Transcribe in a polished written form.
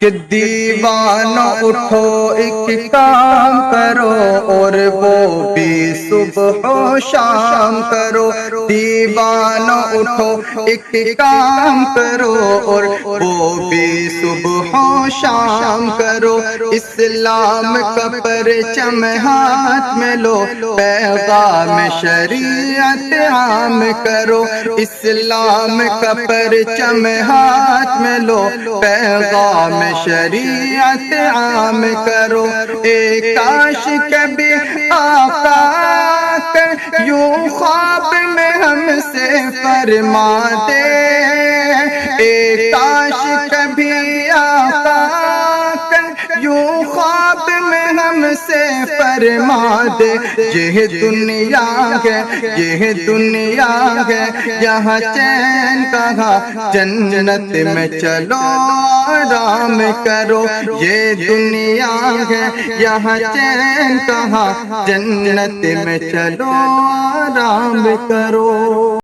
کہ دیوانوں اٹھو ایک کام کرو اور وہ بھی صبح و شام کرو، دیوانوں اٹھو ایک کام کرو اور وہ بھی صبح و شام کرو، اسلام کا پرچم ہاتھ میں لو، پیغام شریعت عام کرو، اسلام کا پرچم ہاتھ میں لو، پیغام شریعت عام کرو، اے کاش کبھی آقا کر یوں خواب میں ہم سے فرما دے، اے کاش کبھی آقا کر یوں خواب میں ہم سے فرما دے، یہ دنیا ہے یہ دنیا ہے یہاں چین کہاں، جنت میں چلو آرام کرو، یہ دنیا ہے یہاں چین کہاں، جنت میں چلو آرام کرو۔